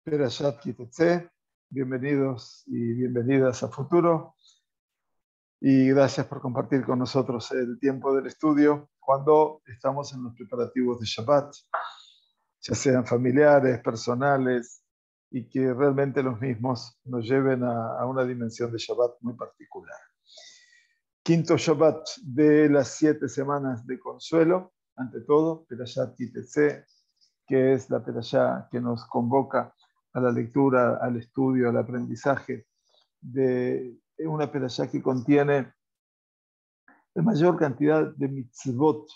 Perashat Kitetse, bienvenidos y bienvenidas a Futuro, y gracias por compartir con nosotros el tiempo del estudio cuando estamos en los preparativos de Shabbat, ya sean familiares, personales, y que realmente los mismos nos lleven a una dimensión de Shabbat muy particular. Quinto Shabbat de las 7 semanas de consuelo, ante todo, Perashat Kitetse, que es la perashá que nos convoca a la lectura, al estudio, al aprendizaje de una perashá que contiene la mayor cantidad de mitzvot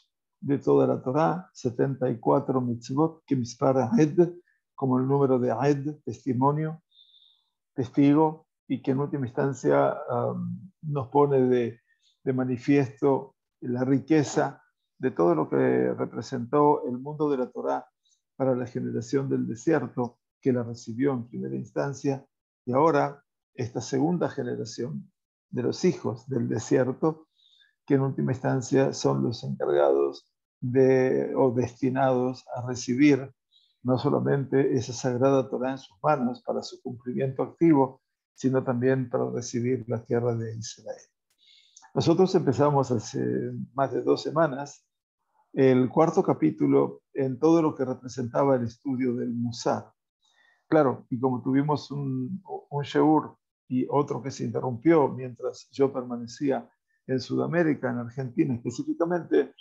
de toda la Torá, 74 mitzvot, que mispara Ed, como el número de Ed, testimonio, testigo, y que en última instancia nos pone de manifiesto la riqueza de todo lo que representó el mundo de la Torá para la generación del desierto, que la recibió en primera instancia, y ahora esta segunda generación de los hijos del desierto, que en última instancia son los encargados o destinados a recibir no solamente esa sagrada Torá en sus manos para su cumplimiento activo, sino también para recibir la tierra de Israel. Nosotros empezamos hace más de 2 semanas el cuarto capítulo en todo lo que representaba el estudio del Musar. Claro, y como tuvimos un sheur y otro que se interrumpió mientras yo permanecía en Sudamérica, en Argentina específicamente,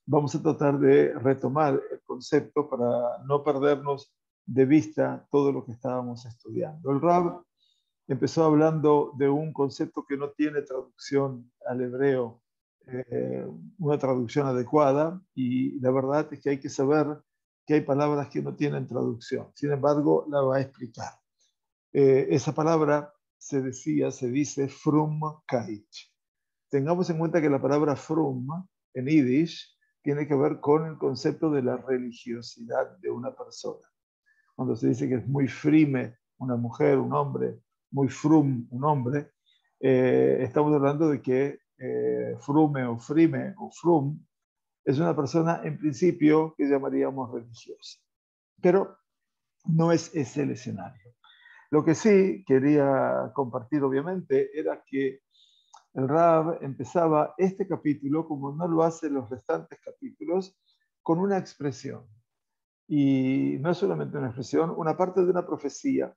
vamos a tratar de retomar el concepto para no perdernos de vista todo lo que estábamos estudiando. El Rab empezó hablando de un concepto que no tiene traducción al hebreo, una traducción adecuada, y la verdad es que hay que saber que hay palabras que no tienen traducción. Sin embargo, la va a explicar. Esa palabra se dice frumkeit. Tengamos en cuenta que la palabra frum en Yiddish tiene que ver con el concepto de la religiosidad de una persona. Cuando se dice que es muy frime una mujer, un hombre, muy frum un hombre, estamos hablando de que frume o frime o frum es una persona en principio que llamaríamos religiosa. Pero no es ese el escenario. Lo que sí quería compartir, obviamente, era que el Rab empezaba este capítulo, como no lo hace los restantes capítulos, con una expresión. Y no es solamente una expresión, una parte de una profecía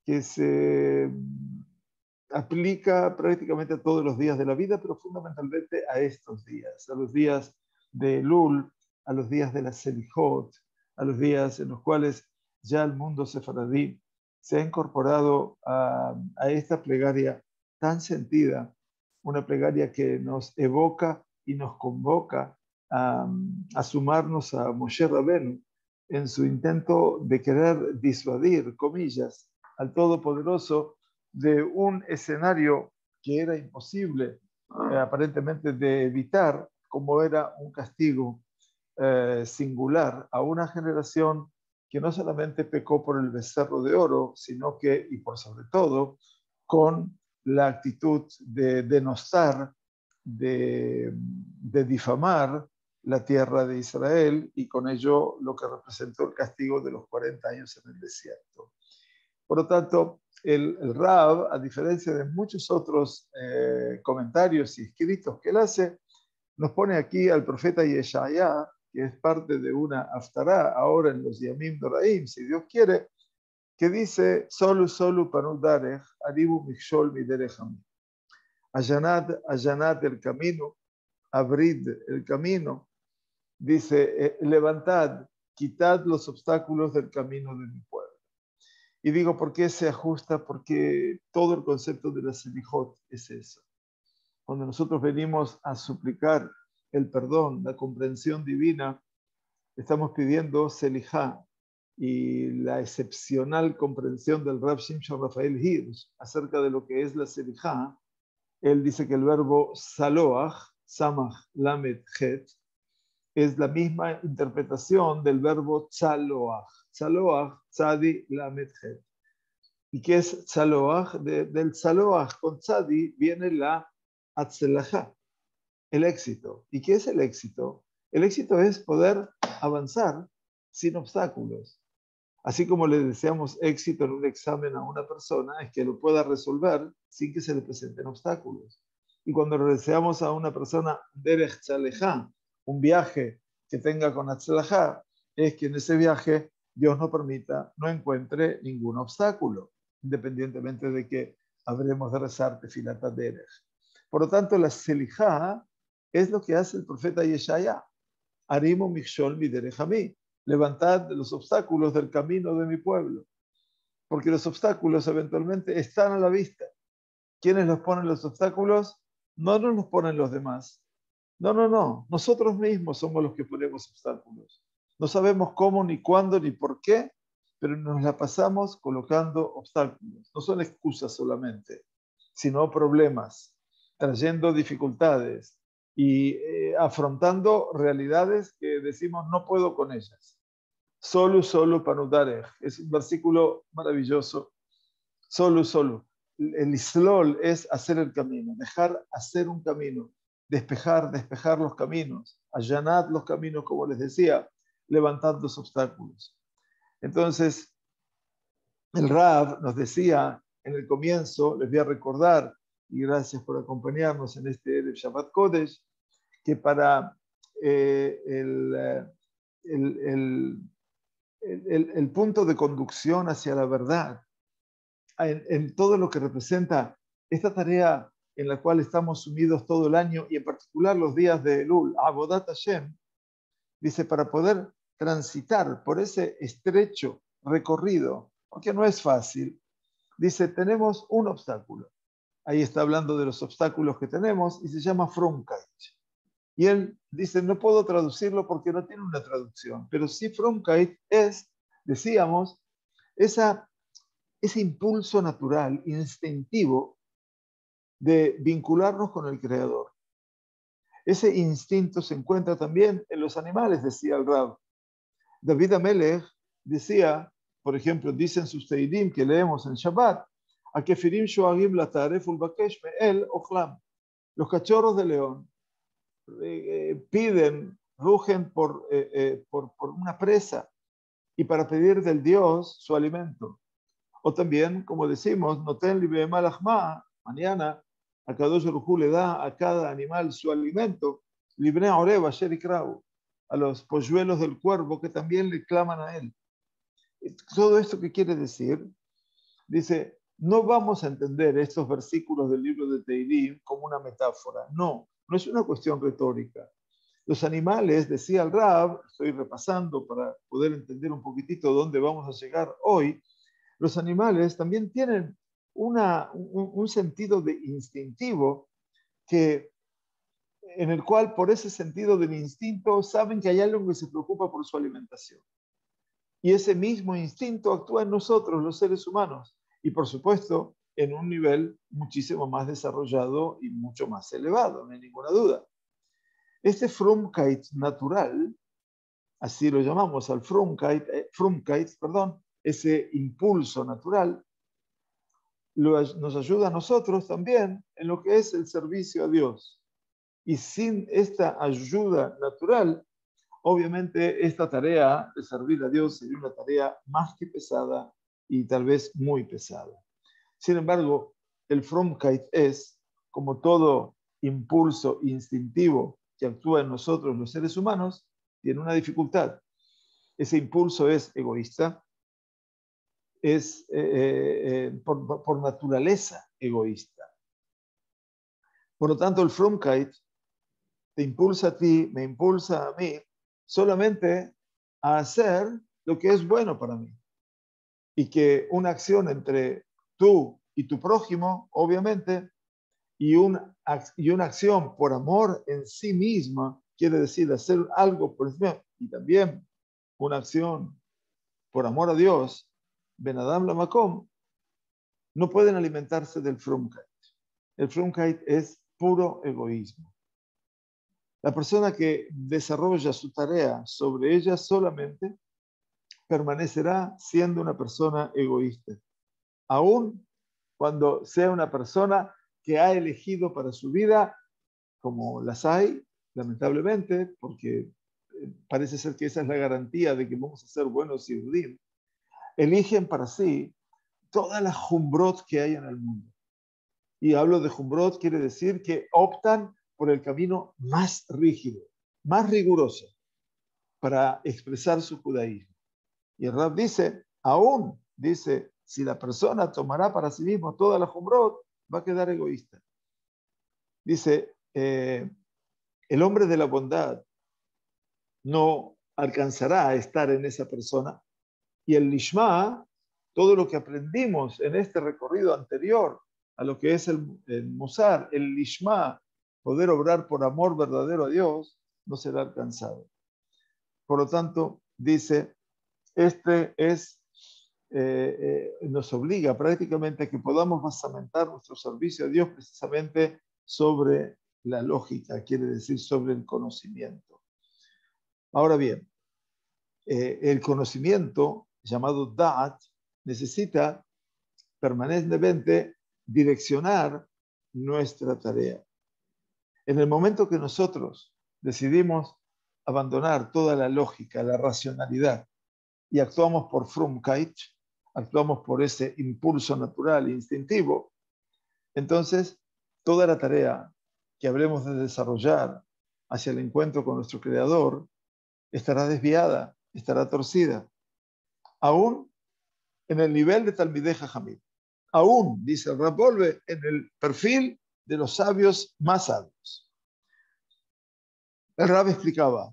que se aplica prácticamente a todos los días de la vida, pero fundamentalmente a estos días, a los días de Elul, a los días de la Selijot, a los días en los cuales ya el mundo sefaradí se ha incorporado a esta plegaria tan sentida, una plegaria que nos evoca y nos convoca a sumarnos a Moshe Rabenu en su intento de querer disuadir, comillas, al Todopoderoso de un escenario que era imposible aparentemente de evitar, como era un castigo singular a una generación que no solamente pecó por el becerro de oro, sino que, y por sobre todo, con la actitud de denostar, de difamar la tierra de Israel, y con ello lo que representó el castigo de los 40 años en el desierto. Por lo tanto, el Rab, a diferencia de muchos otros comentarios y escritos que él hace, nos pone aquí al profeta Yeshaya, que es parte de una haftará ahora en los Yamim Doraim, si Dios quiere, que dice: Solu solu panu darech, aribu mikshol miderecham. Allanad el camino, abrid el camino. Dice: levantad, quitad los obstáculos del camino de mi pueblo. Y digo, ¿por qué se ajusta? Porque todo el concepto de la Selijot es eso. Cuando nosotros venimos a suplicar el perdón, la comprensión divina, estamos pidiendo Selijá, y la excepcional comprensión del Rav Shimshon Rafael Hirsch acerca de lo que es la Selijá. Él dice que el verbo saloach, samach, lamed, het, es la misma interpretación del verbo tzaloach. Tzaloach, tzadi, lamed, het. ¿Y qué es tzaloach? Del tzaloach con tzadi viene la atzelajá, el éxito. ¿Y qué es el éxito? El éxito es poder avanzar sin obstáculos. Así como le deseamos éxito en un examen a una persona, es que lo pueda resolver sin que se le presenten obstáculos. Y cuando le deseamos a una persona derech tzalejá, un viaje que tenga con atzlajá, es que en ese viaje Dios no permita, no encuentre ningún obstáculo, independientemente de que habremos de rezar tefilat derech. Por lo tanto, la selijá es lo que hace el profeta Yeshaya. Arimu mikshol miderech ami. Levantad los obstáculos del camino de mi pueblo. Porque los obstáculos eventualmente están a la vista. ¿Quiénes los ponen los obstáculos? No nos los ponen los demás. No, no, no. Nosotros mismos somos los que ponemos obstáculos. No sabemos cómo, ni cuándo, ni por qué, pero nos la pasamos colocando obstáculos. No son excusas solamente, sino problemas, trayendo dificultades y afrontando realidades que decimos no puedo con ellas. Solo panudarech. Es un versículo maravilloso. Solo. El islol es hacer el camino, dejar hacer un camino, despejar los caminos, allanar los caminos, como les decía, levantando los obstáculos. Entonces, el Rab nos decía en el comienzo, les voy a recordar, y gracias por acompañarnos en este Shabbat Kodesh, que para el punto de conducción hacia la verdad, en todo lo que representa esta tarea en la cual estamos sumidos todo el año y en particular los días de Elul, Avodat Hashem, dice, para poder transitar por ese estrecho recorrido, porque no es fácil, dice, tenemos un obstáculo. Ahí está hablando de los obstáculos que tenemos y se llama Frumkeit. Y él dice, no puedo traducirlo porque no tiene una traducción, pero sí Frumkeit es, decíamos, ese impulso natural, instintivo, de vincularnos con el Creador. Ese instinto se encuentra también en los animales, decía el Rab. David Amelech decía, por ejemplo, dicen sus teilim que leemos en Shabbat, a kefirim shoagim la taref ulbakesh me'el ochlam. Los cachorros de león piden, rugen por una presa y para pedir del Dios su alimento. O también, como decimos, noten libe malachma, mañana, a Kadosh Baruj Hu le da a cada animal su alimento, libre oreva sherikrau, a los polluelos del cuervo que también le claman a él. Todo esto que quiere decir, dice, no vamos a entender estos versículos del libro de Teilim como una metáfora. No es una cuestión retórica. Los animales, decía el Rab, estoy repasando para poder entender un poquitito dónde vamos a llegar hoy, los animales también tienen un sentido de instintivo en el cual por ese sentido del instinto saben que hay algo que se preocupa por su alimentación. Y ese mismo instinto actúa en nosotros, los seres humanos, y por supuesto en un nivel muchísimo más desarrollado y mucho más elevado, no hay ninguna duda. Este Frumkeit natural, así lo llamamos al Frumkeit, ese impulso natural, nos ayuda a nosotros también en lo que es el servicio a Dios. Y sin esta ayuda natural, obviamente esta tarea de servir a Dios sería una tarea más que pesada y tal vez muy pesada. Sin embargo, el Frumkeit es, como todo impulso instintivo que actúa en nosotros los seres humanos, tiene una dificultad. Ese impulso es egoísta, es por naturaleza egoísta. Por lo tanto, el Frumkeit te impulsa a ti, me impulsa a mí, solamente a hacer lo que es bueno para mí. Y que una acción entre tú y tu prójimo, obviamente, y una acción por amor en sí misma, quiere decir hacer algo por sí mismo, y también una acción por amor a Dios, Ben Adam la Makom, no pueden alimentarse del Frumkeit. El Frumkeit es puro egoísmo. La persona que desarrolla su tarea sobre ella solamente permanecerá siendo una persona egoísta, aun cuando sea una persona que ha elegido para su vida, como las hay, lamentablemente, porque parece ser que esa es la garantía de que vamos a ser buenos Yehudim. eligen para sí toda la jumbrot que hay en el mundo. Y hablo de jumbrot, quiere decir que optan por el camino más rígido, más riguroso, para expresar su judaísmo. Y el Rab dice, aún, dice, si la persona tomará para sí mismo toda la jumbrot, va a quedar egoísta. Dice, el hombre de la bondad no alcanzará a estar en esa persona, y el lishma, todo lo que aprendimos en este recorrido anterior a lo que es el musar, el lishma, poder obrar por amor verdadero a Dios, no será alcanzado. Por lo tanto, dice, nos obliga prácticamente a que podamos basamentar nuestro servicio a Dios precisamente sobre la lógica, quiere decir sobre el conocimiento. Ahora bien, el conocimiento llamado Da'at necesita permanentemente direccionar nuestra tarea. En el momento que nosotros decidimos abandonar toda la lógica, la racionalidad, y actuamos por Frumkeit, actuamos por ese impulso natural e instintivo, entonces toda la tarea que habremos de desarrollar hacia el encuentro con nuestro Creador estará desviada, estará torcida, aún en el nivel de Talmidei Jajamim. Aún, dice el Rab Wolbe, en el perfil de los sabios más sabios. El Rab explicaba,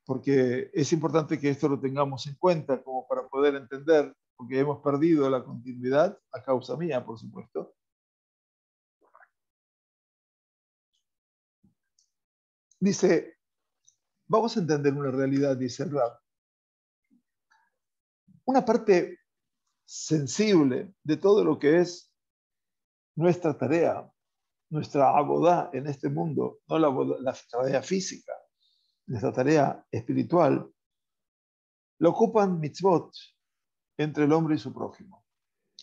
porque es importante que esto lo tengamos en cuenta como para poder entender, porque hemos perdido la continuidad, a causa mía, por supuesto. Dice, vamos a entender una realidad, dice el Rab. Una parte sensible de todo lo que es nuestra tarea, nuestra abodá en este mundo, no la tarea física, nuestra tarea espiritual, lo ocupan mitzvot entre el hombre y su prójimo.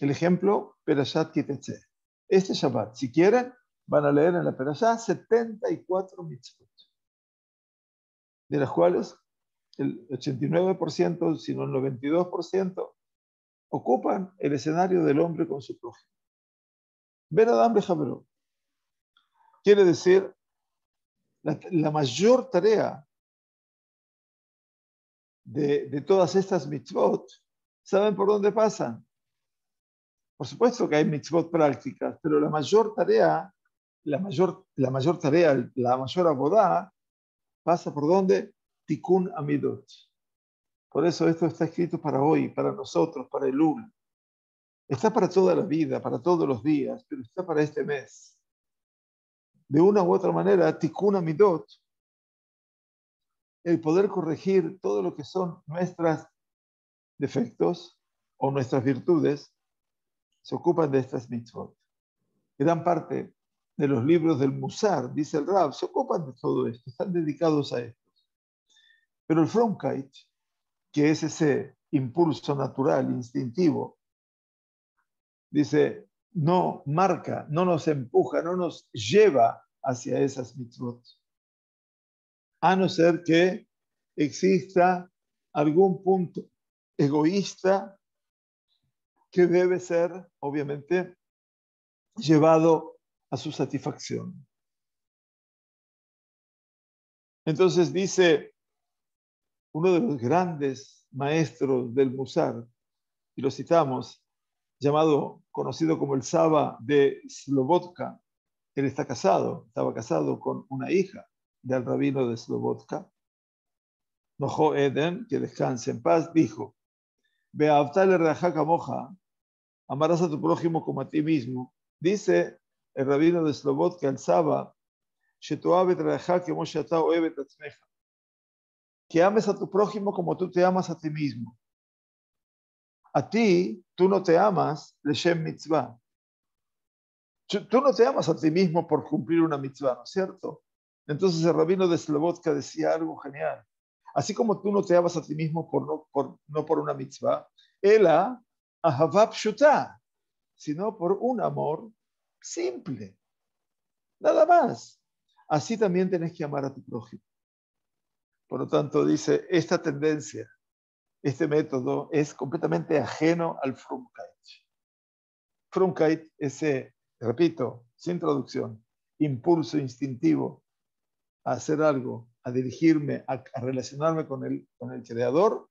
El ejemplo, Perashat Kitetse. Este Shabbat, si quieren, van a leer en la Perashá 74 mitzvot, de las cuales el 89%, sino el 92%, ocupan el escenario del hombre con su prójimo. Ben Adam Bejaveró. Quiere decir, la mayor tarea de todas estas mitzvot, ¿saben por dónde pasan? Por supuesto que hay mitzvot prácticas, pero la mayor tarea, la mayor abodá, pasa por dónde? Tikkun Amidot. Por eso esto está escrito para hoy, para nosotros, para el Elul. Está para toda la vida, para todos los días, pero está para este mes. De una u otra manera, Tikkun Amidot, el poder corregir todo lo que son nuestros defectos o nuestras virtudes, se ocupan de estas mitzvot. Gran parte de los libros del Musar, dice el Rab, se ocupan de todo esto, están dedicados a esto. Pero el Frumkeit, que es ese impulso natural, instintivo, dice, no marca, no nos empuja, no nos lleva hacia esas mitzvot. A no ser que exista algún punto egoísta que debe ser, obviamente, llevado a su satisfacción. Entonces dice uno de los grandes maestros del Musar, y lo citamos, conocido como el Saba de Slobodka. Él estaba casado con una hija del rabino de Slobodka, Nojo Eden, que descanse en paz, dijo, Be'avtale reajá kamoja, amarás a tu prójimo como a ti mismo. Dice el rabino de Slobodka, el Saba, Shetoavet reajá kemo sheata ohevet atzmeja, que ames a tu prójimo como tú te amas a ti mismo. A ti, tú no te amas leshem mitzvah. Tú no te amas a ti mismo por cumplir una mitzvah, ¿no es cierto? Entonces el rabino de Slobodka decía algo genial. Así como tú no te amas a ti mismo no por una mitzvah, ela ahavá pshutá, sino por un amor simple. Nada más. Así también tenés que amar a tu prójimo. Por lo tanto, dice, esta tendencia este método es completamente ajeno al Frumkeit. Frumkeit, ese, repito, sin traducción, impulso instintivo a hacer algo, a dirigirme, a relacionarme con el creador,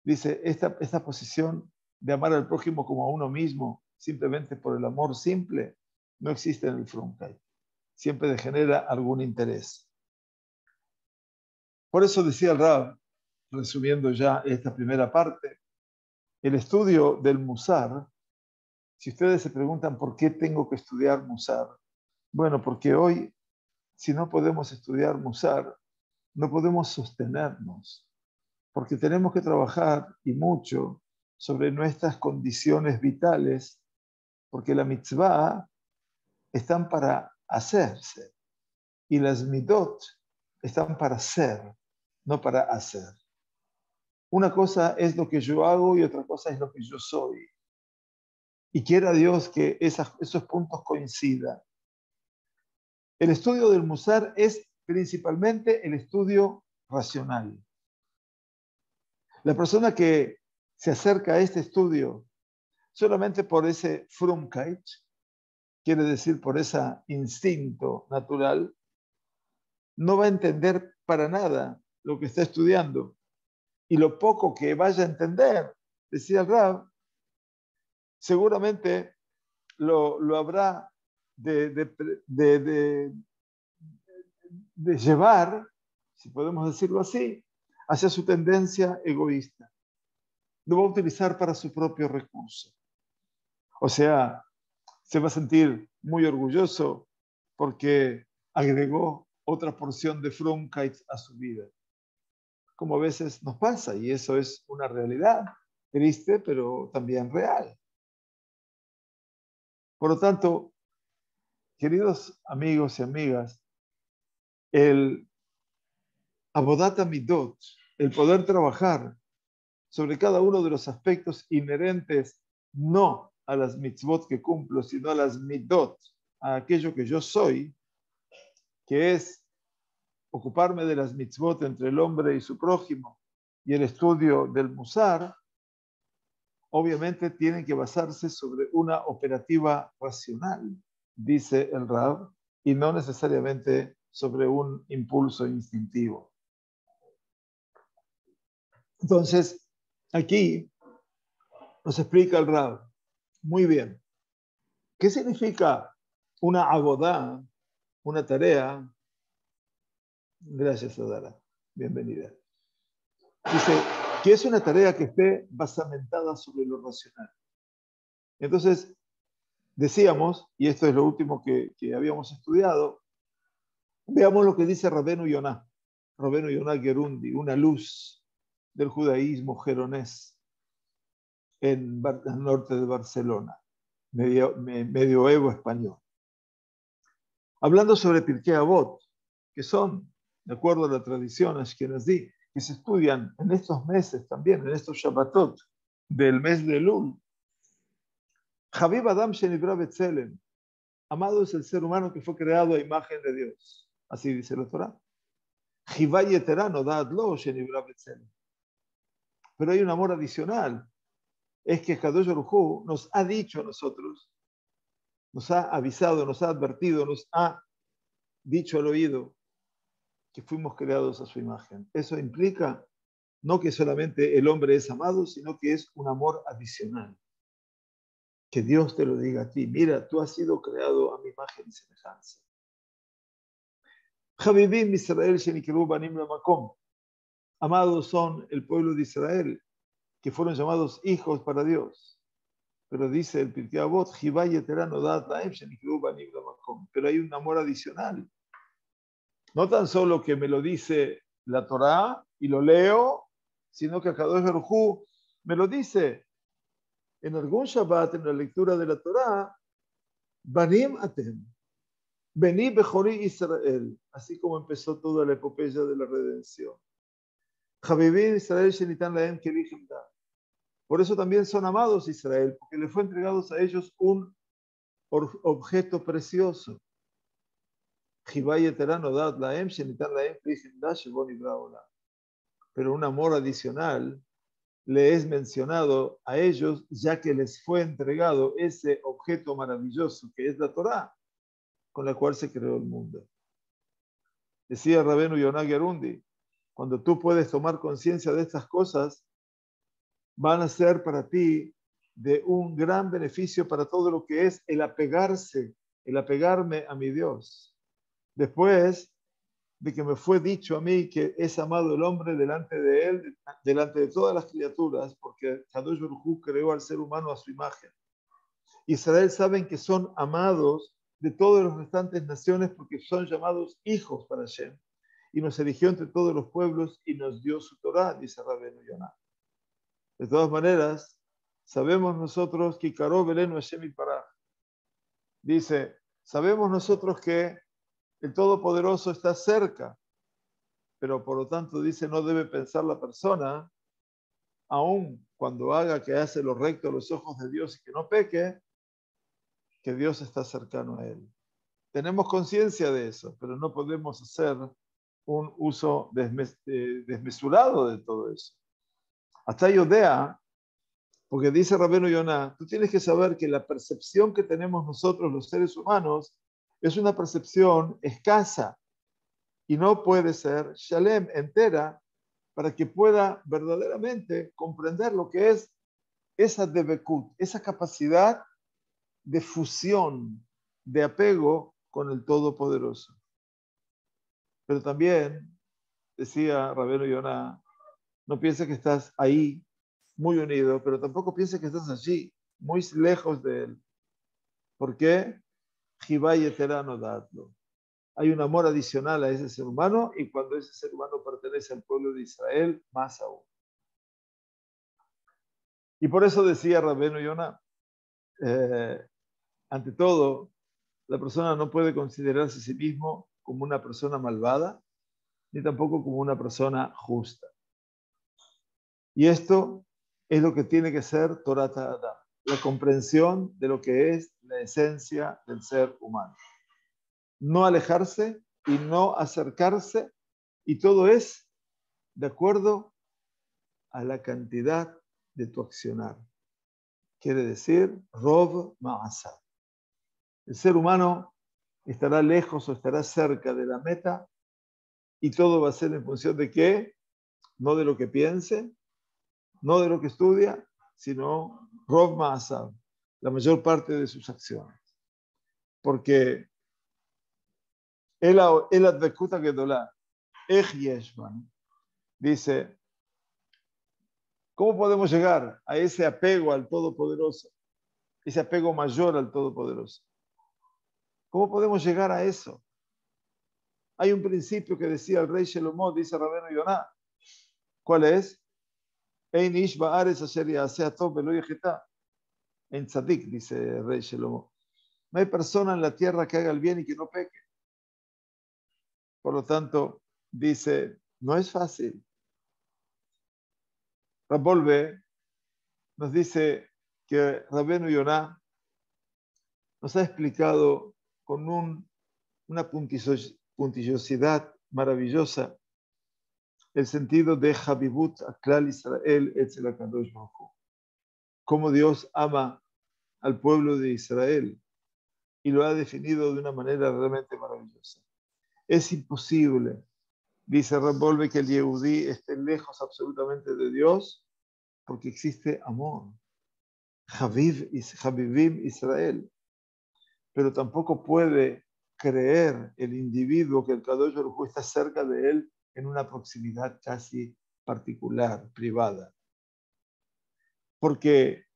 dice, esta posición de amar al prójimo como a uno mismo, simplemente por el amor simple, no existe en el Frumkeit. Siempre genera algún interés. Por eso decía el Rab, resumiendo ya esta primera parte, el estudio del Musar, si ustedes se preguntan por qué tengo que estudiar Musar, bueno, porque hoy, si no podemos estudiar Musar, no podemos sostenernos, porque tenemos que trabajar y mucho sobre nuestras condiciones vitales, porque la mitzvah están para hacerse y las midot están para ser, no para hacer. Una cosa es lo que yo hago y otra cosa es lo que yo soy. Y quiera Dios que esos puntos coincidan. El estudio del Musar es principalmente el estudio racional. La persona que se acerca a este estudio solamente por ese Frumkeit, quiere decir por ese instinto natural, no va a entender para nada lo que está estudiando. Y lo poco que vaya a entender, decía el Rab, seguramente lo habrá de llevar, si podemos decirlo así, hacia su tendencia egoísta. Lo va a utilizar para su propio recurso. O sea, se va a sentir muy orgulloso porque agregó otra porción de Frumkeit a su vida. Como a veces nos pasa, y eso es una realidad triste, pero también real. Por lo tanto, queridos amigos y amigas, el Avodat Midot, el poder trabajar sobre cada uno de los aspectos inherentes, no a las mitzvot que cumplo, sino a las midot, a aquello que yo soy, que es ocuparme de las mitzvot entre el hombre y su prójimo y el estudio del Musar, obviamente tienen que basarse sobre una operativa racional, dice el Rab, y no necesariamente sobre un impulso instintivo. Entonces, aquí nos explica el Rab muy bien. ¿Qué significa una abodá, una tarea? Gracias, Adara. Bienvenida. Dice que es una tarea que esté basamentada sobre lo racional. Entonces, decíamos, y esto es lo último que habíamos estudiado, veamos lo que dice Rabenu Yonah. Rabenu Yonah Gerundi, una luz del judaísmo geronés en el norte de Barcelona, medioevo español. Hablando sobre Pirkei Avot, que son, de acuerdo a la tradición ashkenazí, que se estudian en estos meses también, en estos Shabbatot del mes de Elul. Habib Adam Shenibra Betzelem, amado es el ser humano que fue creado a imagen de Dios. Así dice la Torah. Jivá yeterano dadlo Shenibra Betzelem. Pero hay un amor adicional. Es que Kadosh Baruj Hu nos ha dicho a nosotros, nos ha avisado, nos ha advertido, nos ha dicho al oído que fuimos creados a su imagen. Eso implica no que solamente el hombre es amado, sino que es un amor adicional. Que Dios te lo diga a ti. Mira, tú has sido creado a mi imagen y semejanza. Habibim Israel shenikru banim lamakom. Amados son el pueblo de Israel, que fueron llamados hijos para Dios. Pero dice el Pirkei Avot, Jivá yeterano dat laem shenikru banim lamakom. Pero hay un amor adicional. No tan solo que me lo dice la Torá y lo leo, sino que Kadosh Baruj Hu me lo dice en algún Shabbat, en la lectura de la Torá, Banim atem, Bení Bechori Israel, así como empezó toda la epopeya de la redención. Habibim Israel shenitan lahem kelichem da. Por eso también son amados Israel, porque le fue entregado a ellos un objeto precioso. Pero un amor adicional le es mencionado a ellos, ya que les fue entregado ese objeto maravilloso que es la Torá, con la cual se creó el mundo. Decía Rabenu Yonah Gerundi, cuando tú puedes tomar conciencia de estas cosas, van a ser para ti de un gran beneficio para todo lo que es el apegarse, el apegarme a mi Dios. Después de que me fue dicho a mí que es amado el hombre delante de él, delante de todas las criaturas, porque Kadosh Baruj Hu creó al ser humano a su imagen. Israel saben que son amados de todas las restantes naciones porque son llamados hijos para Hashem. Y nos eligió entre todos los pueblos y nos dio su Torah, dice Rabenu Yonah. De todas maneras, sabemos nosotros que Karov Elenu Hashem Yitbaraj. Dice, sabemos nosotros que el Todopoderoso está cerca, pero por lo tanto dice, no debe pensar la persona, aun cuando haga que hace lo recto a los ojos de Dios y que no peque, que Dios está cercano a él. Tenemos conciencia de eso, pero no podemos hacer un uso desmesurado de todo eso. Hasta Yodea, porque dice Rabenu Yonah, tú tienes que saber que la percepción que tenemos nosotros los seres humanos es una percepción escasa y no puede ser shalem, entera, para que pueda verdaderamente comprender lo que es esa debekut, esa capacidad de fusión, de apego con el Todopoderoso. Pero también, decía Rabenu Yonah, no pienses que estás ahí muy unido, pero tampoco pienses que estás allí, muy lejos de él. ¿Por qué? Jivá y eterano dadlo. Hay un amor adicional a ese ser humano y cuando ese ser humano pertenece al pueblo de Israel, más aún. Y por eso decía Rabenu Yonah, ante todo, la persona no puede considerarse a sí mismo como una persona malvada, ni tampoco como una persona justa. Y esto es lo que tiene que ser Torah Ta'adam, la comprensión de lo que es la esencia del ser humano. No alejarse y no acercarse, y todo es de acuerdo a la cantidad de tu accionar. Quiere decir, Rov Ma'asah. El ser humano estará lejos o estará cerca de la meta y todo va a ser en función de qué, no de lo que piense, no de lo que estudia, sino Rov Ma'asah, la mayor parte de sus acciones. Porque el Advekuta Gedolá, Ech Yeshvan, dice, ¿cómo podemos llegar a ese apego al Todopoderoso? Ese apego mayor al Todopoderoso. ¿Cómo podemos llegar a eso? Hay un principio que decía el rey Shelomó, dice Rabenu Yonah. ¿Cuál es? Ein ish ba'aretz asher ya'aseh tov velo yechetá. En tzadik, dice el rey Shelomó. No hay persona en la tierra que haga el bien y que no peque. Por lo tanto, dice, no es fácil. Rabolve nos dice que Rabenu Yonah nos ha explicado con una puntillosidad maravillosa el sentido de Habibut Aklal Israel Etzel HaKadosh Baruj Hu. Cómo Dios ama al pueblo de Israel y lo ha definido de una manera realmente maravillosa. Es imposible, dice Rambolve, que el Yehudí esté lejos absolutamente de Dios porque existe amor. Habibim Israel. Pero tampoco puede creer el individuo que el Kadosh Baruj Hu está cerca de él en una proximidad casi particular, privada. Porque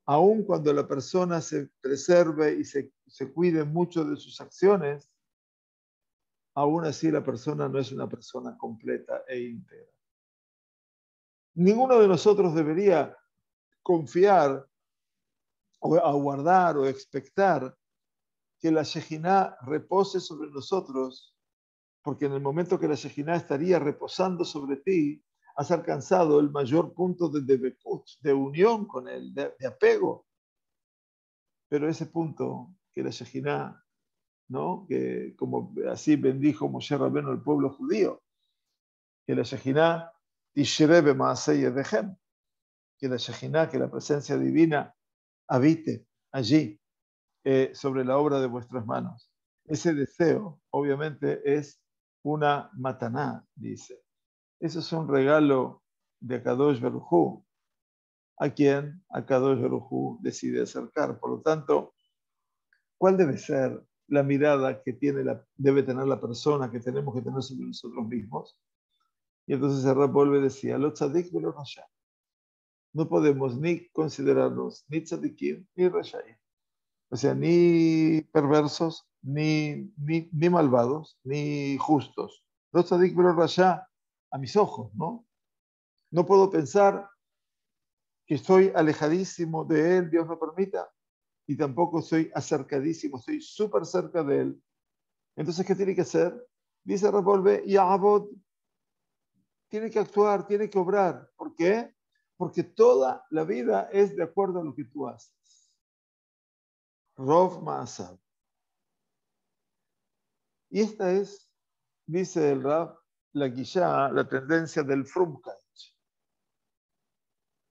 aun cuando la persona se preserve y se cuide mucho de sus acciones, aún así la persona no es una persona completa e íntegra. Ninguno de nosotros debería confiar o aguardar o expectar que la Shejinah repose sobre nosotros, porque en el momento que la Shejinah estaría reposando sobre ti, has alcanzado el mayor punto de debekut, de unión con él, de apego. Pero ese punto que la Shejinah, ¿no? Que como así bendijo Moshe Rabbeinu al pueblo judío, que la Shejinah Tishre b'maaseh yedechem, que la Shejinah, que la presencia divina habite allí, sobre la obra de vuestras manos. Ese deseo, obviamente, es una mataná, dice. Eso es un regalo de Akadosh Baruj Hu, a quien Akadosh Baruj Hu decide acercar. Por lo tanto, ¿cuál debe ser la mirada que debe tener la persona, que tenemos que tener sobre nosotros mismos? Y entonces el Rab vuelve y decía, lo tzadik velo rasha. No podemos ni considerarnos ni tzadikim ni rashayim. O sea, ni perversos, ni malvados, ni justos. Lo tzadik velo rasha a mis ojos, ¿no? No puedo pensar que estoy alejadísimo de él, Dios no permita, y tampoco soy acercadísimo, estoy súper cerca de él. Entonces, ¿qué tiene que hacer? Dice Revolve, y Abod tiene que actuar, tiene que obrar. ¿Por qué? Porque toda la vida es de acuerdo a lo que tú haces. Rov Ma'asab. Y esta es, dice el Rab, la guillá, la tendencia del Frumkach.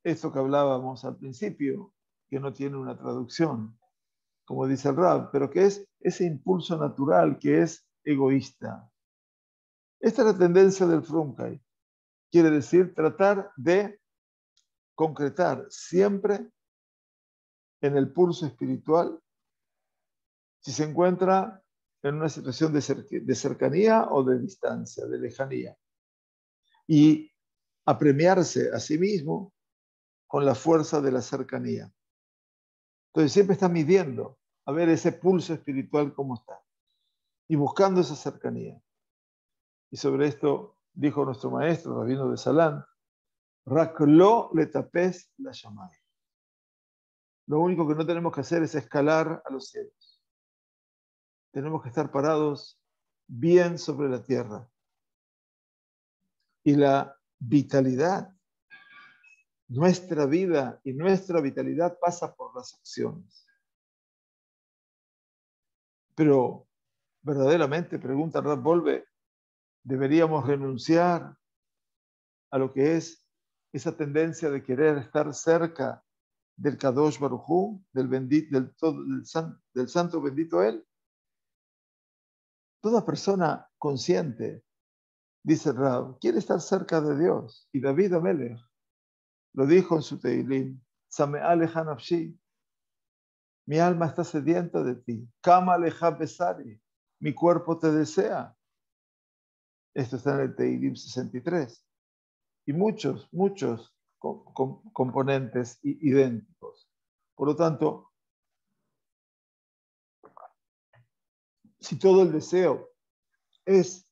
Esto que hablábamos al principio, que no tiene una traducción, como dice el Rab, pero que es ese impulso natural que es egoísta. Esta es la tendencia del Frumkach. Quiere decir tratar de concretar siempre en el pulso espiritual si se encuentra en una situación de cercanía o de distancia, de lejanía. Y apremiarse a sí mismo con la fuerza de la cercanía. Entonces siempre está midiendo a ver ese pulso espiritual cómo está y buscando esa cercanía. Y sobre esto dijo nuestro maestro, Rabino de Salán, Raklo le tapes la shamay. Lo único que no tenemos que hacer es escalar a los cielos. Tenemos que estar parados bien sobre la tierra. Y la vitalidad, nuestra vida y nuestra vitalidad pasa por las acciones. Pero verdaderamente, pregunta Rab Volve, ¿deberíamos renunciar a lo que es esa tendencia de querer estar cerca del Kadosh Baruj Hu, del santo bendito Él? Toda persona consciente, dice Rab, quiere estar cerca de Dios. Y David Amelech lo dijo en su Teilim, Same'a lecha nafshi, mi alma está sedienta de ti. Kama lecha besari, mi cuerpo te desea. Esto está en el Teilim 63. Y muchos componentes idénticos. Por lo tanto, si todo el deseo es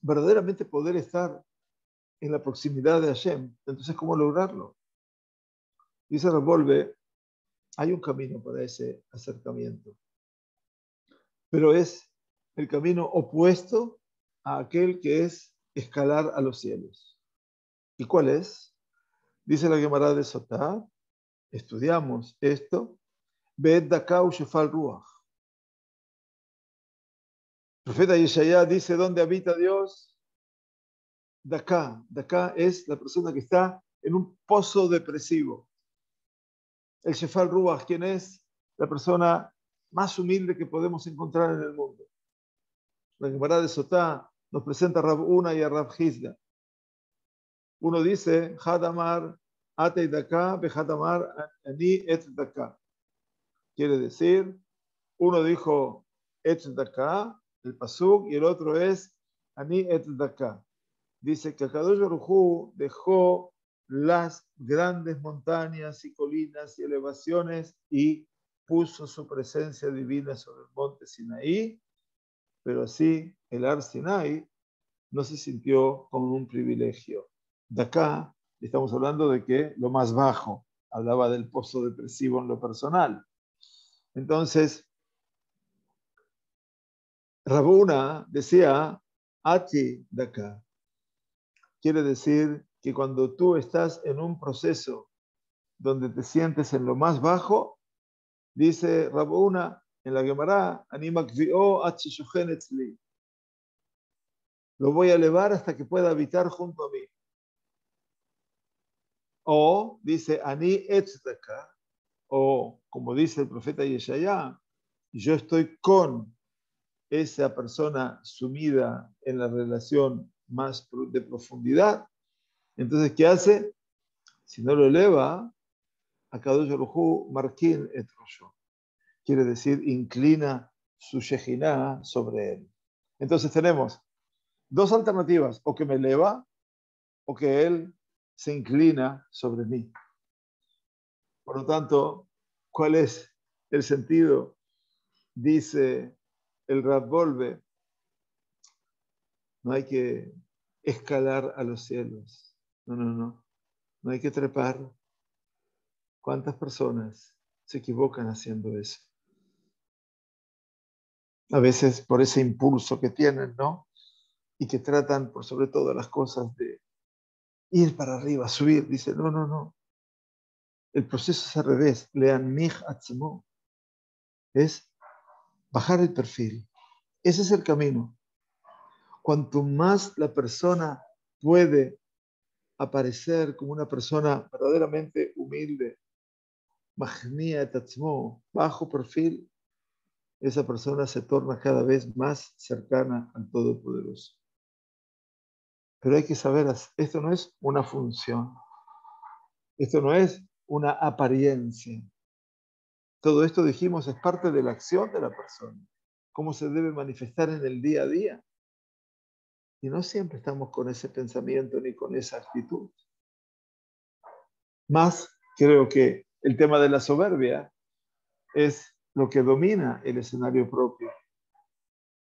verdaderamente poder estar en la proximidad de Hashem, entonces, ¿cómo lograrlo? Dice Revolve, hay un camino para ese acercamiento, pero es el camino opuesto a aquel que es escalar a los cielos. ¿Y cuál es? Dice la Gemara de Sotá, estudiamos esto, Bet Dakau Shefal Ruach. El profeta Yeshayá dice, ¿dónde habita Dios? Daká es la persona que está en un pozo depresivo. El Shefal Ruach, ¿quién es? La persona más humilde que podemos encontrar en el mundo. La Gemara de Sotá nos presenta a Rab Una y a Rab Hizda. Uno dice, Hadamar Atei Daká, Behadamar Ani Et Daká. Quiere decir, uno dijo Et Daká, el pasuk, y el otro es Ani Et Daká. Dice que Akadosh Baruj Hu dejó las grandes montañas y colinas y elevaciones y puso su presencia divina sobre el monte Sinaí, pero así el Ar Sinai no se sintió como un privilegio. De acá estamos hablando de que lo más bajo, hablaba del pozo depresivo en lo personal. Entonces, Rabuna decía, Ati de acá. Quiere decir que cuando tú estás en un proceso donde te sientes en lo más bajo, dice Rabuna en la Gemara, lo voy a elevar hasta que pueda habitar junto a mí. O dice, Ani etzdaka, o como dice el profeta Yeshaya, yo estoy con esa persona sumida en la relación más de profundidad. Entonces, ¿qué hace? Si no lo eleva, Akadosh Baruj Hu markin et rosho. Quiere decir, inclina su Shejinah sobre él. Entonces tenemos dos alternativas, o que me eleva, o que él se inclina sobre mí. Por lo tanto, ¿cuál es el sentido? Dice el Rav Wolbe, no hay que escalar a los cielos. No hay que trepar. ¿Cuántas personas se equivocan haciendo eso? A veces por ese impulso que tienen, ¿no? Y que tratan, por sobre todas las cosas, de ir para arriba, subir. Dice, no. El proceso es al revés. Lean mij atzmo. Es bajar el perfil. Ese es el camino. Cuanto más la persona puede aparecer como una persona verdaderamente humilde, Mahnia et atzmo, bajo perfil, esa persona se torna cada vez más cercana al Todopoderoso. Pero hay que saber, esto no es una función, esto no es una apariencia. Todo esto, dijimos, es parte de la acción de la persona, cómo se debe manifestar en el día a día. Y no siempre estamos con ese pensamiento ni con esa actitud. Más, creo que el tema de la soberbia es lo que domina el escenario propio.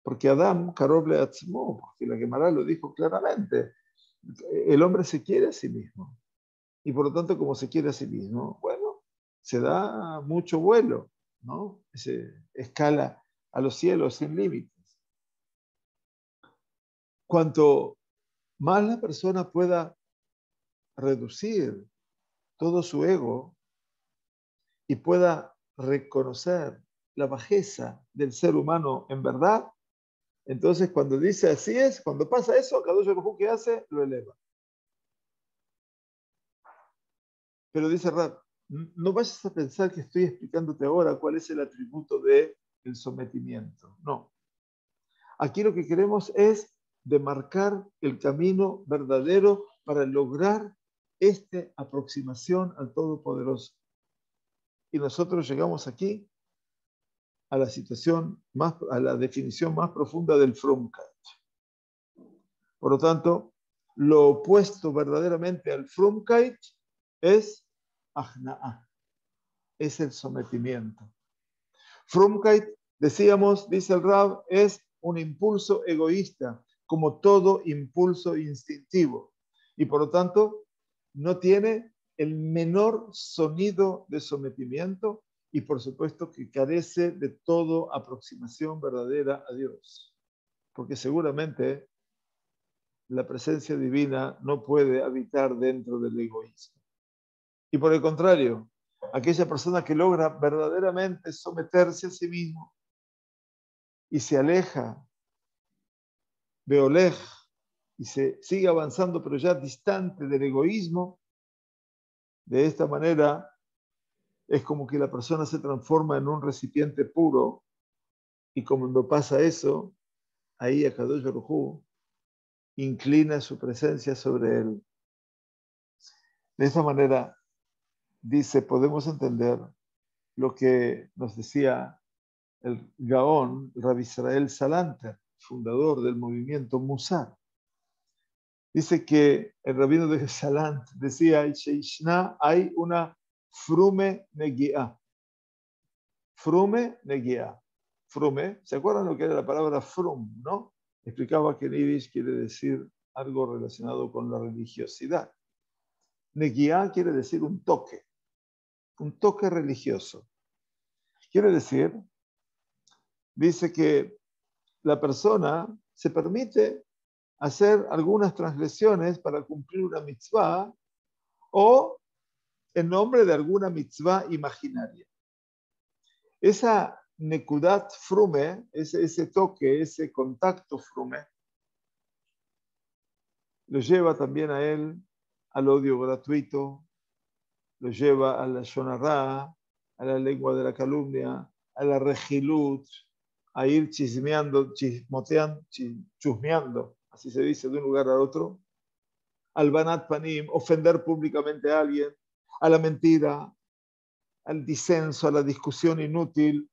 Porque Adam, Karob le atzmo, porque la Gemara lo dijo claramente, el hombre se quiere a sí mismo. Y por lo tanto, como se quiere a sí mismo, bueno, se da mucho vuelo, ¿no? Se escala a los cielos sin límites. Cuanto más la persona pueda reducir todo su ego y pueda reconocer la bajeza del ser humano en verdad, entonces cuando dice así es, cuando pasa eso, Kadosh Baruj Hu, ¿qué hace? Lo eleva. Pero dice Rab, no vayas a pensar que estoy explicándote ahora cuál es el atributo del sometimiento. No. Aquí lo que queremos es demarcar el camino verdadero para lograr esta aproximación al Todopoderoso. Y nosotros llegamos aquí a la situación más, a la definición más profunda del Frumkeit. Por lo tanto, lo opuesto verdaderamente al Frumkeit es Ahna'ah, es el sometimiento. Frumkeit, decíamos, dice el Rab, es un impulso egoísta, como todo impulso instintivo. Y por lo tanto, no tiene el menor sonido de sometimiento y por supuesto que carece de toda aproximación verdadera a Dios. Porque seguramente la presencia divina no puede habitar dentro del egoísmo. Y por el contrario, aquella persona que logra verdaderamente someterse a sí mismo y se aleja, beolej, y se sigue avanzando, pero ya distante del egoísmo, de esta manera es como que la persona se transforma en un recipiente puro, y cuando pasa eso, ahí Akadosh Baruj Hu inclina su presencia sobre él. De esta manera, dice, podemos entender lo que nos decía el Gaón, Rabbi Israel Salanter, fundador del movimiento Musar. Dice que el rabino de Salant decía, hay una frume negiá. Frume negiá. Frume, ¿se acuerdan lo que era la palabra frum, no? Explicaba que en Yiddish quiere decir algo relacionado con la religiosidad. Negiá quiere decir un toque religioso. Quiere decir, dice que la persona se permite hacer algunas transgresiones para cumplir una mitzvah o en nombre de alguna mitzvah imaginaria. Esa nekudat frume, ese toque, ese contacto frume, lo lleva también a él al odio gratuito, lo lleva a la shonará, a la lengua de la calumnia, a la regilut, a ir chismeando, chismoteando, chusmeando, así se dice, de un lugar a otro, al banat panim, ofender públicamente a alguien, a la mentira, al disenso, a la discusión inútil,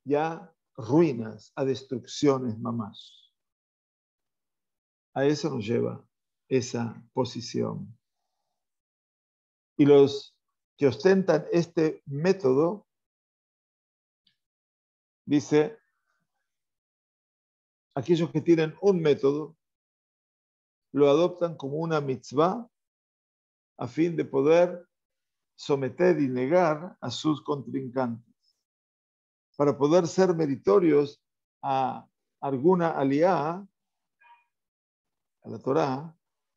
ya ruinas, a destrucciones mamás. A eso nos lleva esa posición. Y los que ostentan este método, dice, aquellos que tienen un método, lo adoptan como una mitzvah a fin de poder someter y negar a sus contrincantes. Para poder ser meritorios a alguna aliá, a la Torá,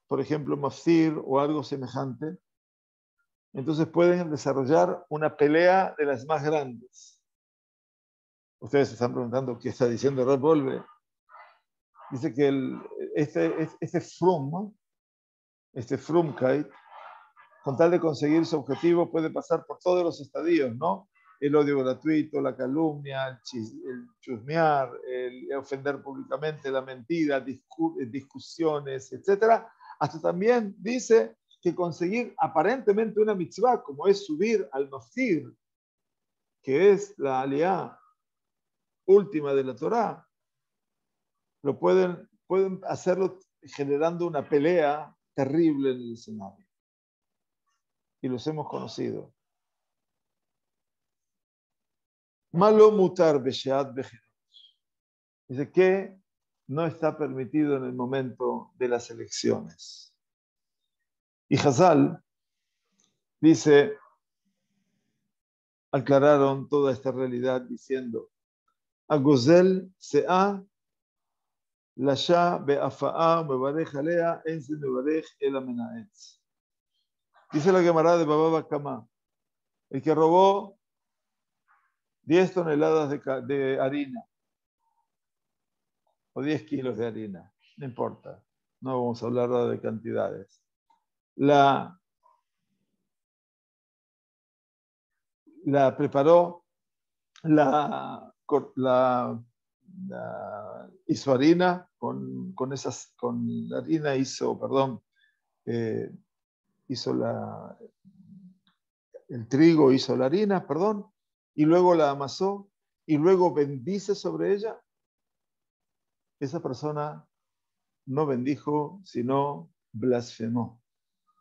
por ejemplo, mafsir o algo semejante, entonces pueden desarrollar una pelea de las más grandes. Ustedes se están preguntando qué está diciendo Reb Wolbe. Dice que este Frumkeit, con tal de conseguir su objetivo, puede pasar por todos los estadios, ¿no? El odio gratuito, la calumnia, el chusmear, el ofender públicamente, la mentira, discusiones, etc. Hasta también dice que conseguir aparentemente una mitzvah, como es subir al maftir, que es la aliá última de la Torá, lo pueden hacerlo generando una pelea terrible en el escenario. Y los hemos conocido. Malo mutar besheat bejirat. Dice que no está permitido en el momento de las elecciones. Y Hazal dice, aclararon toda esta realidad diciendo, Agozel se'a lasha be'afa'a mevarech alea ense mevarech el amenaetz. Dice la Gemara de Baba Bakama, el que robó 10 toneladas de harina o 10 kilos de harina, no importa, no vamos a hablar de cantidades. La preparó, hizo harina, con la harina hizo, hizo el trigo, hizo la harina, y luego la amasó, y luego bendice sobre ella. Esa persona no bendijo, sino blasfemó,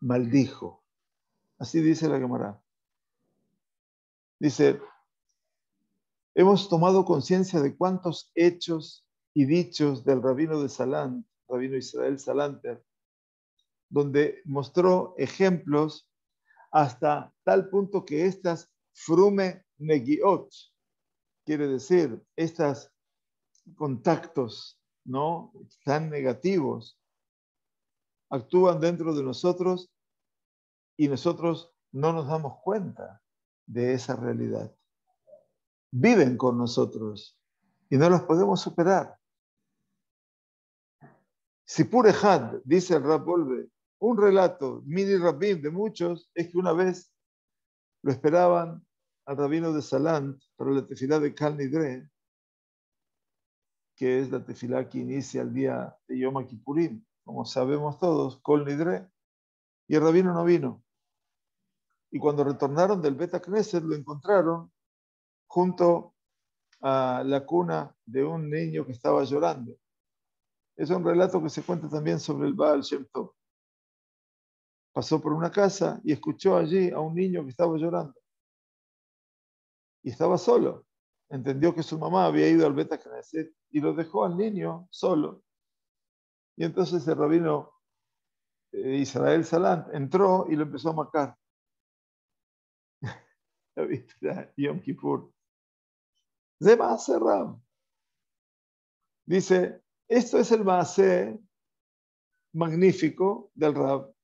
maldijo. Así dice la Gemara. Dice, hemos tomado conciencia de cuántos hechos y dichos del rabino de Salant, rabino Israel Salanter, donde mostró ejemplos hasta tal punto que estas frume negiot, quiere decir, estos contactos, ¿no?, tan negativos, actúan dentro de nosotros y nosotros no nos damos cuenta de esa realidad. Viven con nosotros y no los podemos superar. Sipur Echad, dice el Rab Wolbe, un relato, mini rabim de muchos, es que una vez lo esperaban al rabino de Salant para la tefilá de Kal Nidre, que es la tefilá que inicia el día de Yom Kippurim, como sabemos todos, Kol Nidre, y el rabino no vino. Y cuando retornaron del Bet Knesset lo encontraron junto a la cuna de un niño que estaba llorando. Es un relato que se cuenta también sobre el Baal Shem Tov. Pasó por una casa y escuchó allí a un niño que estaba llorando. Y estaba solo. Entendió que su mamá había ido al Bet Knesset y lo dejó al niño solo. Y entonces el rabino Israel Salant entró y lo empezó a macar. ¿La viste? Yom Kippur. De Maaseh Ram. Dice, esto es el Maaseh magnífico del Rab.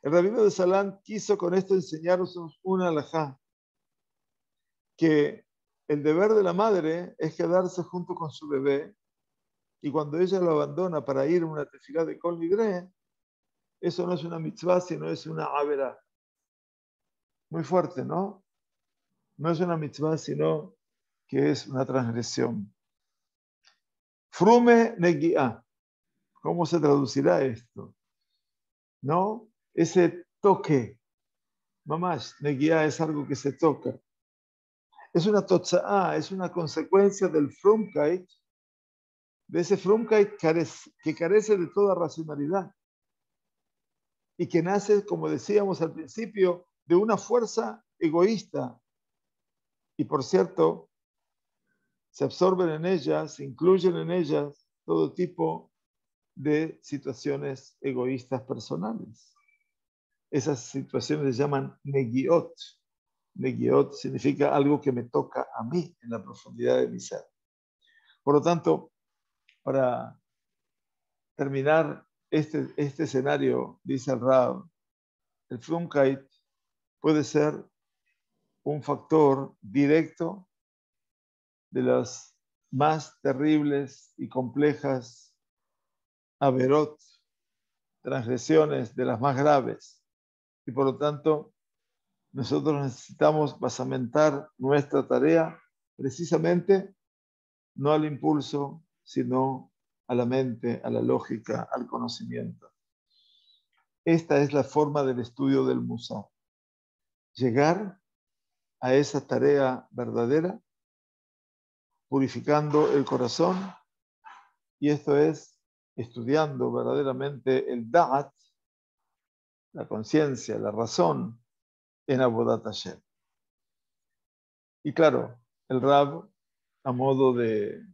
El rabino de Salant quiso con esto enseñarnos una alajá, que el deber de la madre es quedarse junto con su bebé y cuando ella lo abandona para ir a una tefilá de Kol Nidre, eso no es una mitzvah, sino es una averá. Muy fuerte, ¿no? No es una mitzvah, sino que es una transgresión. Frume negi'ah. ¿Cómo se traducirá esto? ¿No? Ese toque. Mamash, negi'ah es algo que se toca. Es una totza'ah, es una consecuencia del frumkeit, de ese frumkeit que carece de toda racionalidad y que nace, como decíamos al principio, de una fuerza egoísta. Y por cierto, se absorben en ellas, se incluyen en ellas todo tipo de situaciones egoístas personales. Esas situaciones se llaman negiot. Negiot significa algo que me toca a mí en la profundidad de mi ser. Por lo tanto, para terminar este escenario, dice el Rab, el Frumkeit puede ser un factor directo de las más terribles y complejas averot, transgresiones de las más graves. Y por lo tanto, nosotros necesitamos basamentar nuestra tarea precisamente no al impulso, sino a la mente, a la lógica, al conocimiento. Esta es la forma del estudio del Musar. Llegar a esa tarea verdadera, purificando el corazón, y esto es estudiando verdaderamente el Da'at, la conciencia, la razón, en Avodat Hashem. Y claro, el Rab, a modo de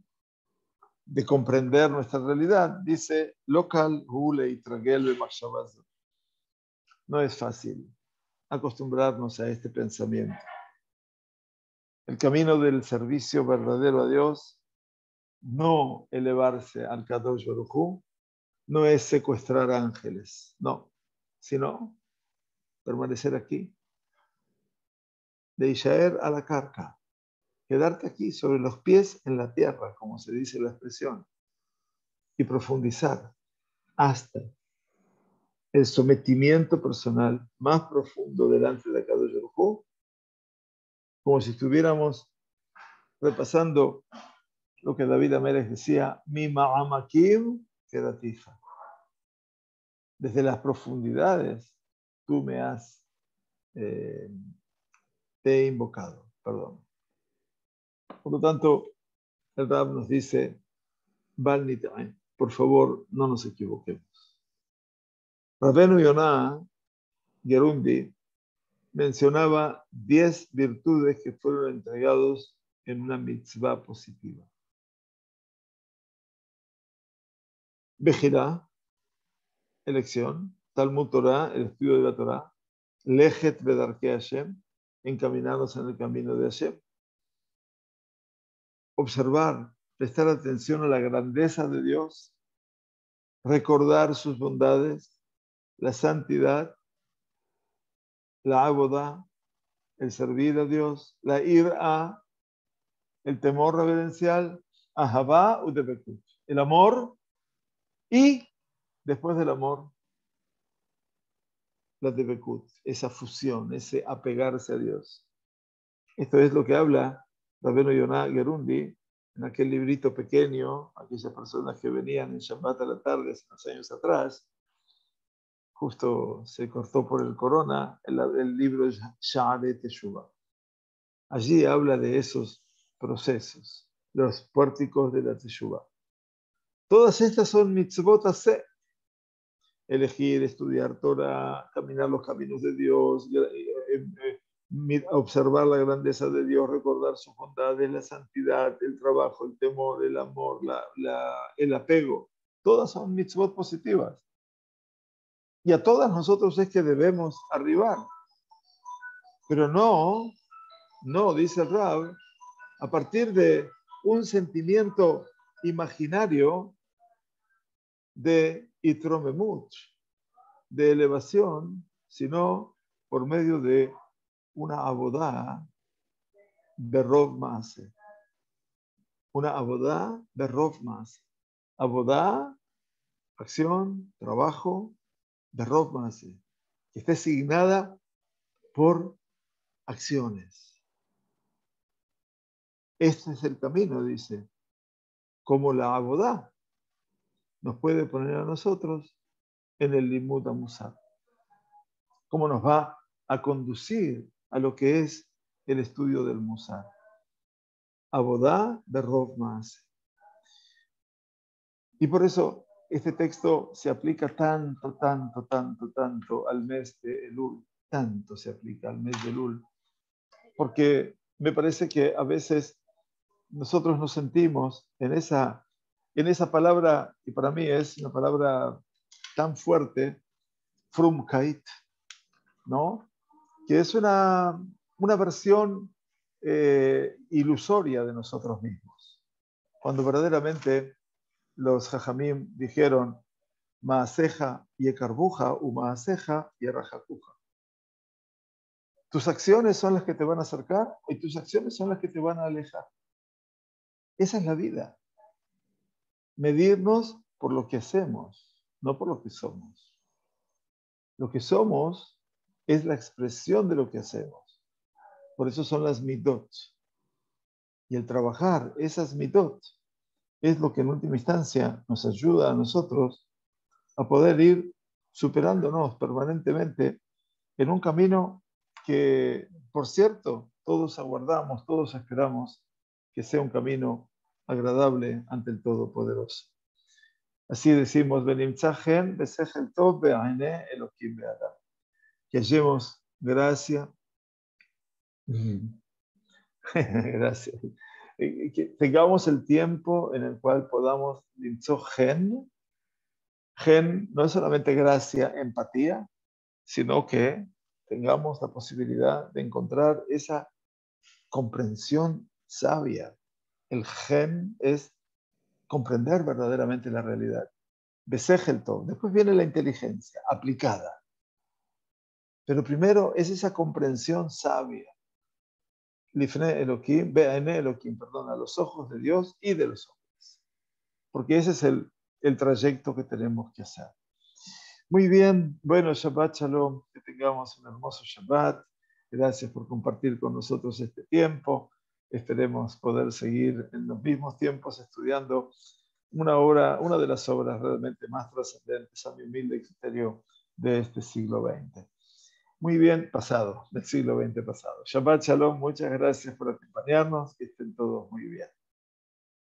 comprender nuestra realidad, dice, local, hule y tragel no es fácil acostumbrarnos a este pensamiento. El camino del servicio verdadero a Dios, no elevarse al Kadosh Baruj Hu, no es secuestrar ángeles, no, sino permanecer aquí, de Ishaer a la carca, quedarte aquí sobre los pies en la tierra, como se dice la expresión, y profundizar hasta el sometimiento personal más profundo delante de Kadosh Baruj Hu, como si estuviéramos repasando lo que David Amérez decía, mi ma'amakim kedatifa. Desde las profundidades tú me has te he invocado, perdón. Por lo tanto, el Rab nos dice, por favor, no nos equivoquemos. Rabbeinu Yonah Gerundi mencionaba 10 virtudes que fueron entregados en una mitzvah positiva. Bejirá, elección. Talmud Torah, el estudio de la Torah. Lejet bedarke Hashem, encaminarnos en el camino de Hashem. Observar, prestar atención a la grandeza de Dios, recordar sus bondades, la santidad, la abodah, el servir a Dios, la ira, el temor reverencial, ahavá udebekut, el amor y después del amor, la debekut, esa fusión, ese apegarse a Dios. Esto es lo que habla Rabbeinu Yonah Gerundi en aquel librito pequeño, aquellas personas que venían en Shabbat a la tarde hace unos años atrás, justo se cortó por el corona, el libro Sha'arei Teshuvah. Allí habla de esos procesos, los pórticos de la Teshuvah. Todas estas son mitzvot hacer. Elegir, estudiar Torah, caminar los caminos de Dios, observar la grandeza de Dios, recordar sus bondades, la santidad, el trabajo, el temor, el amor, el apego. Todas son mitzvot positivas. Y a todas nosotros es que debemos arribar. Pero no, dice el Rab, a partir de un sentimiento imaginario de itromemut, de elevación, sino por medio de una abodá berrov maase. Una abodá berrov maase. Abodá, acción, trabajo, berrov maase, que esté asignada por acciones. Este es el camino, dice, como la abodá nos puede poner a nosotros en el limud musar. Cómo nos va a conducir a lo que es el estudio del musar. Abodá berrov maase. Y por eso este texto se aplica tanto al mes de Elul. Tanto se aplica al mes de Elul. Porque me parece que a veces nosotros nos sentimos en esa palabra, y para mí es una palabra tan fuerte, frumkeit, ¿no? Que es una versión ilusoria de nosotros mismos. Cuando verdaderamente los jajamim dijeron, maaseja y ekarbuja, u maaseja y errajakuja. Tus acciones son las que te van a acercar y tus acciones son las que te van a alejar. Esa es la vida. Medirnos por lo que hacemos, no por lo que somos. Lo que somos es la expresión de lo que hacemos. Por eso son las midot. Y el trabajar esas midot es lo que en última instancia nos ayuda a nosotros a poder ir superándonos permanentemente en un camino que, por cierto, todos aguardamos, todos esperamos que sea un camino agradable ante el Todopoderoso. Así decimos, Benimtzahen, Besechel Tov, Be'aine, Elohim Be'adam. Que hallemos gracia. Gracias. Que tengamos el tiempo en el cual podamos Limtzohen. Gen no es solamente gracia, empatía, sino que tengamos la posibilidad de encontrar esa comprensión sabia. El gen es comprender verdaderamente la realidad. Besechel Tov. Después viene la inteligencia aplicada. Pero primero es esa comprensión sabia. Lifne Elohim, Be'ane Elohim, perdón, a los ojos de Dios y de los hombres. Porque ese es el trayecto que tenemos que hacer. Muy bien, bueno, Shabbat Shalom, que tengamos un hermoso Shabbat. Gracias por compartir con nosotros este tiempo. Esperemos poder seguir en los mismos tiempos estudiando una de las obras realmente más trascendentes a mi humilde criterio de este siglo XX. Muy bien, pasado, del siglo XX pasado. Shabbat Shalom, muchas gracias por acompañarnos, que estén todos muy bien.